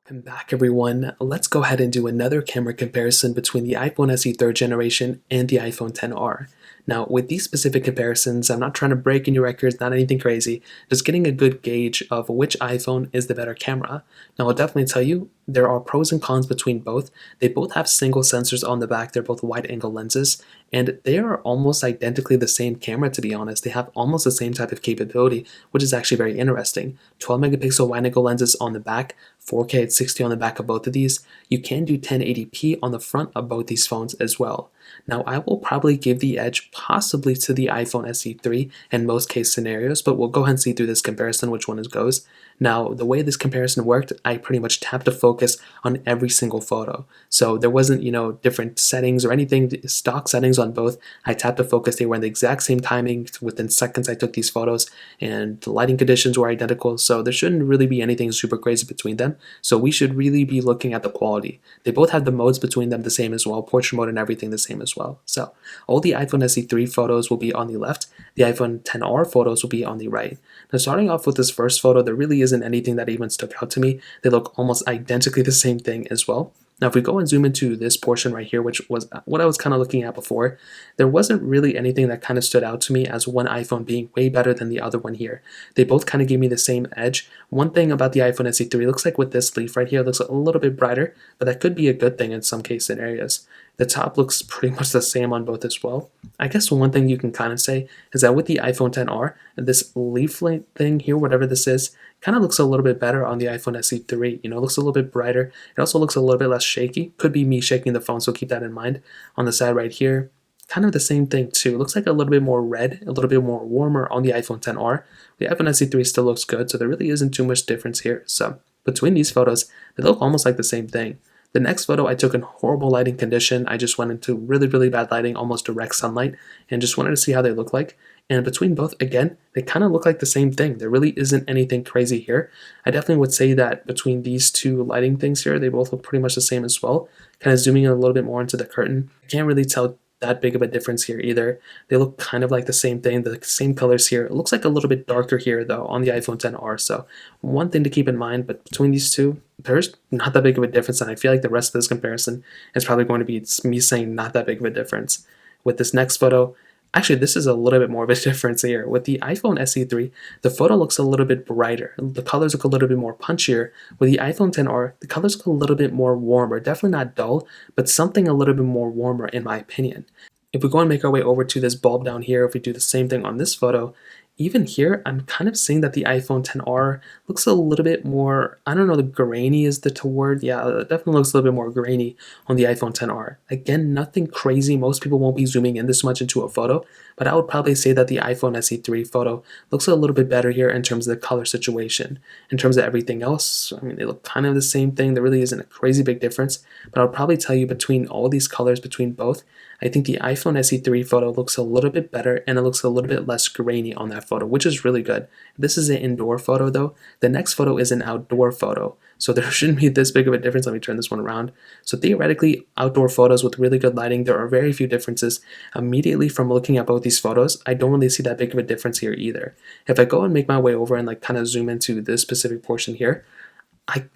Welcome back everyone. Let's go ahead and do another camera comparison between the iPhone SE 3rd generation and the iPhone XR. Now with these specific comparisons, I'm not trying to break any records, not anything crazy, just getting a good gauge of which iPhone is the better camera. Now I'll definitely tell you, there are pros and cons between both. They both have single sensors on the back, they're both wide angle lenses, and they are almost identically the same camera to be honest. They have almost the same type of capability, which is actually very interesting. 12 megapixel wide angle lenses on the back, 4K at 60 on the back of both of these. You can do 1080p on the front of both these phones as well. Now I will probably give the edge possibly to the iPhone SE 3 in most case scenarios, but we'll go ahead and see through this comparison which one goes. Now the way this comparison worked, I pretty much tapped to focus on every single photo. So there wasn't, different settings or anything, stock settings on both. I tapped to focus, they were in the exact same timing. Within seconds I took these photos and the lighting conditions were identical, so there shouldn't really be anything super crazy between them. So we should really be looking at the quality. They both have the modes between them the same as well, portrait mode and everything the same as well. So all the iPhone SE 3 photos will be on the left, the iPhone XR photos will be on the right. Now starting off with this first photo, there really isn't anything that even stuck out to me. They look almost identically the same thing as well. Now if we go and zoom into this portion right here, which was what I was kind of looking at before, there wasn't really anything that kind of stood out to me as one iPhone being way better than the other one here. They both kind of gave me the same edge. One thing about the iPhone SE 3, looks like with this leaf right here, it looks a little bit brighter, but that could be a good thing in some case scenarios. The top looks pretty much the same on both as well. I guess one thing you can kind of say is that with the iPhone XR, this leaflet thing here, whatever this is, kind of looks a little bit better on the iPhone SE 3. It looks a little bit brighter. It also looks a little bit less shaky. Could be me shaking the phone, so keep that in mind. On the side right here, kind of the same thing too. It looks like a little bit more red, a little bit more warmer on the iPhone XR. The iPhone SE 3 still looks good, so there really isn't too much difference here. So between these photos, they look almost like the same thing. The next photo I took in horrible lighting condition. I just went into really, really bad lighting, almost direct sunlight, and just wanted to see how they look like. And between both, again, they kind of look like the same thing. There really isn't anything crazy here. I definitely would say that between these two lighting things here, they both look pretty much the same as well. Kind of zooming in a little bit more into the curtain, I can't really tell that big of a difference here either. They look kind of like the same thing, the same colors here. It looks like a little bit darker here though on the iPhone XR, so one thing to keep in mind, but between these two, there's not that big of a difference, and I feel like the rest of this comparison is probably going to be me saying not that big of a difference. With this next photo, actually this is a little bit more of a difference here. With the iPhone SE 3, the photo looks a little bit brighter. The colors look a little bit more punchier. With the iPhone XR, the colors look a little bit more warmer. Definitely not dull, but something a little bit more warmer in my opinion. If we go and make our way over to this bulb down here, if we do the same thing on this photo, even here, I'm kind of seeing that the iPhone XR looks a little bit more, I don't know, the grainy is the word. Yeah, it definitely looks a little bit more grainy on the iPhone XR. Again, nothing crazy. Most people won't be zooming in this much into a photo, but I would probably say that the iPhone SE 3 photo looks a little bit better here in terms of the color situation. In terms of everything else, I mean, they look kind of the same thing. There really isn't a crazy big difference, but I'll probably tell you between all these colors, between both, I think the iPhone SE 3 photo looks a little bit better and it looks a little bit less grainy on that photo, which is really good. This is an indoor photo though. The next photo is an outdoor photo, so there shouldn't be this big of a difference. Let me turn this one around. So theoretically, outdoor photos with really good lighting, there are very few differences. Immediately from looking at both these photos, I don't really see that big of a difference here either. If I go and make my way over and like kind of zoom into this specific portion here,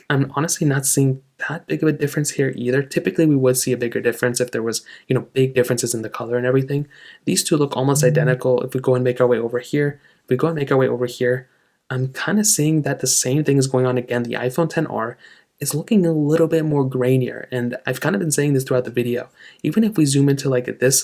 I'm honestly not seeing that big of a difference here either. Typically we would see a bigger difference if there was, big differences in the color and everything. These two look almost identical. If we go and make our way over here, I'm kind of seeing that the same thing is going on again. The iPhone XR is looking a little bit more grainier, and I've kind of been saying this throughout the video. Even if we zoom into like this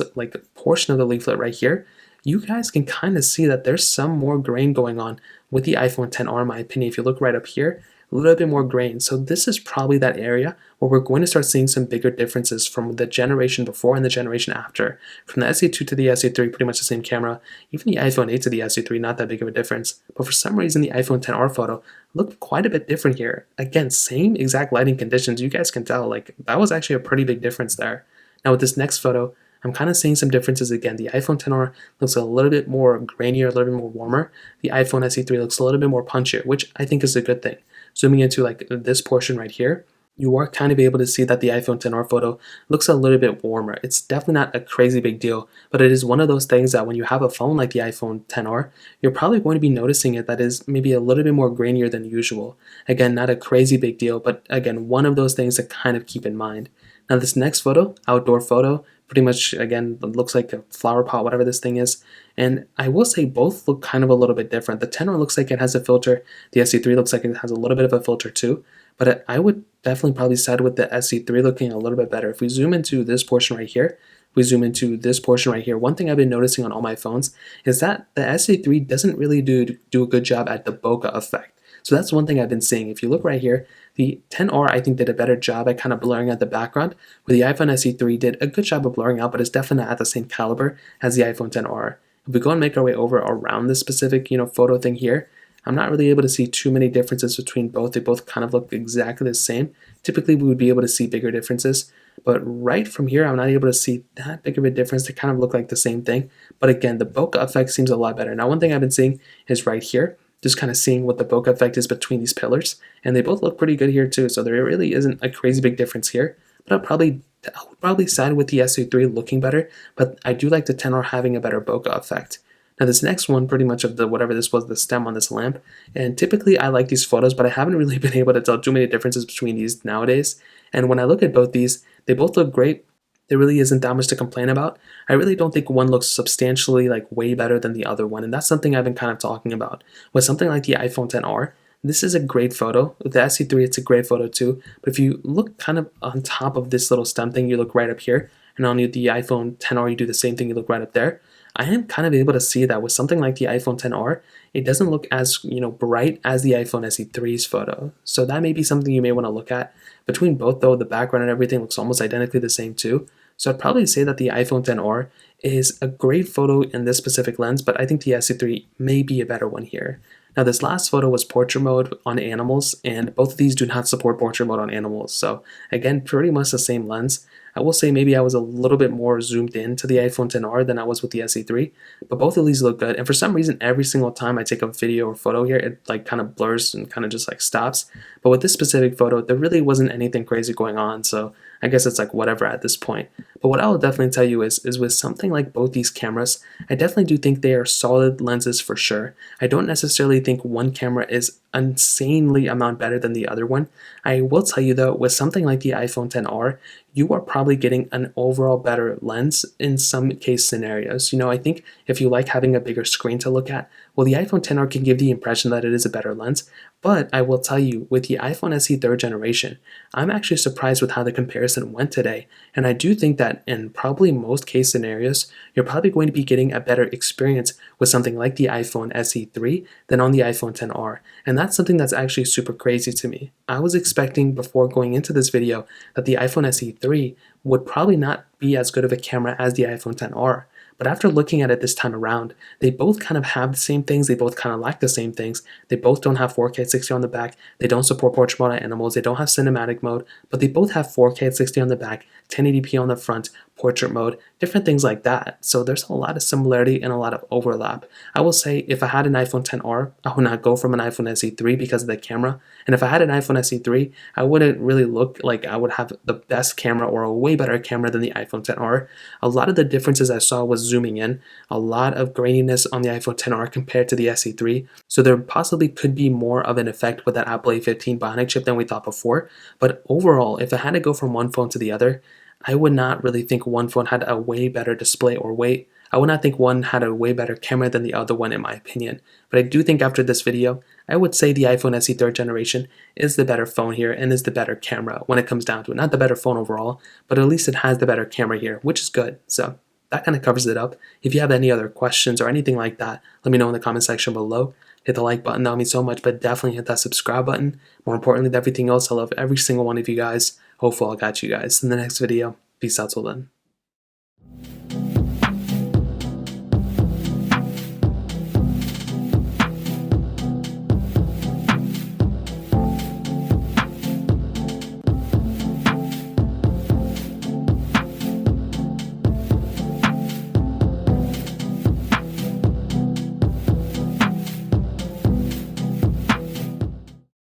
portion of the leaflet right here, you guys can kind of see that there's some more grain going on with the iPhone XR in my opinion. If you look right up here, a little bit more grain. So this is probably that area where we're going to start seeing some bigger differences from the generation before and the generation after. From the SE2 to the SE3, pretty much the same camera. Even the iPhone 8 to the SE3, not that big of a difference. But for some reason, the iPhone XR photo looked quite a bit different here. Again, same exact lighting conditions. You guys can tell, that was actually a pretty big difference there. Now with this next photo, I'm kind of seeing some differences again. The iPhone XR looks a little bit more grainier, a little bit more warmer. The iPhone SE3 looks a little bit more punchier, which I think is a good thing. Zooming into this portion right here, you are kind of able to see that the iPhone XR photo looks a little bit warmer. It's definitely not a crazy big deal, but it is one of those things that when you have a phone like the iPhone XR, you're probably going to be noticing it that is maybe a little bit more grainier than usual. Again, not a crazy big deal, but again, one of those things to kind of keep in mind. Now this next photo, outdoor photo, pretty much again looks like a flower pot, whatever this thing is. And I will say both look kind of a little bit different. The XR looks like it has a filter. The SE3 looks like it has a little bit of a filter too. But I would definitely probably side with the SE3 looking a little bit better. If we zoom into this portion right here, we zoom into this portion right here, one thing I've been noticing on all my phones is that the SE3 doesn't really do a good job at the bokeh effect. So that's one thing I've been seeing. If you look right here, the XR I think did a better job at kind of blurring out the background, where the iPhone SE3 did a good job of blurring out, but it's definitely not at the same caliber as the iPhone XR. If we go and make our way over around this specific, photo thing here, I'm not really able to see too many differences between both. They both kind of look exactly the same. Typically, we would be able to see bigger differences, but right from here, I'm not able to see that big of a difference. They kind of look like the same thing. But again, the bokeh effect seems a lot better. Now, one thing I've been seeing is right here, just kind of seeing what the bokeh effect is between these pillars, and they both look pretty good here too. So there really isn't a crazy big difference here. But I would probably side with the SE3 looking better, but I do like the XR having a better bokeh effect. Now this next one, pretty much of the whatever this was, the stem on this lamp, and typically I like these photos, but I haven't really been able to tell too many differences between these nowadays. And when I look at both these, they both look great. There really isn't that much to complain about. I really don't think one looks substantially like way better than the other one, and that's something I've been kind of talking about. With something like the iPhone XR, this is a great photo. With the SE3, it's a great photo too. But if you look kind of on top of this little stem thing, you look right up here, and on the iPhone XR, you do the same thing, you look right up there. I am kind of able to see that with something like the iPhone XR, it doesn't look as bright as the iPhone SE3's photo. So that may be something you may want to look at. Between both though, the background and everything looks almost identically the same too. So I'd probably say that the iPhone XR is a great photo in this specific lens, but I think the SE3 may be a better one here. Now this last photo was portrait mode on animals, and both of these do not support portrait mode on animals. So again, pretty much the same lens. I will say maybe I was a little bit more zoomed in to the iPhone XR than I was with the SE3, but both of these look good. And for some reason, every single time I take a video or photo here, it like kind of blurs and kind of just like stops. But with this specific photo, there really wasn't anything crazy going on. So I guess it's like whatever at this point. But what I will definitely tell you is with something like both these cameras, I definitely do think they are solid lenses for sure. I don't necessarily think one camera is insanely amount better than the other one. I will tell you though, with something like the iPhone XR, you are probably getting an overall better lens in some case scenarios. I think if you like having a bigger screen to look at, well, the iPhone XR can give the impression that it is a better lens. But I will tell you, with the iPhone SE 3rd generation, I'm actually surprised with how the comparison went today. And I do think that in probably most case scenarios, you're probably going to be getting a better experience with something like the iPhone SE3 than on the iPhone XR. And that's something that's actually super crazy to me. I was expecting before going into this video that the iPhone SE3 would probably not be as good of a camera as the iPhone XR. But after looking at it this time around, they both kind of have the same things. They both kind of lack the same things. They both don't have 4K at 60 on the back. They don't support portrait mode on animals. They don't have cinematic mode, but they both have 4K at 60 on the back, 1080p on the front, portrait mode, different things like that. So there's a lot of similarity and a lot of overlap. I will say if I had an iPhone XR, I would not go from an iPhone SE3 because of the camera. And if I had an iPhone SE3, I wouldn't really look like I would have the best camera or a way better camera than the iPhone XR. A lot of the differences I saw was zooming in, a lot of graininess on the iPhone XR compared to the SE3. So there possibly could be more of an effect with that Apple A15 Bionic chip than we thought before. But overall, if I had to go from one phone to the other, I would not really think one phone had a way better display or weight. I would not think one had a way better camera than the other one in my opinion. But I do think after this video, I would say the iPhone SE 3rd generation is the better phone here and is the better camera when it comes down to it. Not the better phone overall, but at least it has the better camera here, which is good. So that kind of covers it up. If you have any other questions or anything like that, let me know in the comment section below. Hit the like button, that would mean so much, but definitely hit that subscribe button. More importantly than everything else, I love every single one of you guys. Hopefully I'll catch you guys in the next video. Peace out till then.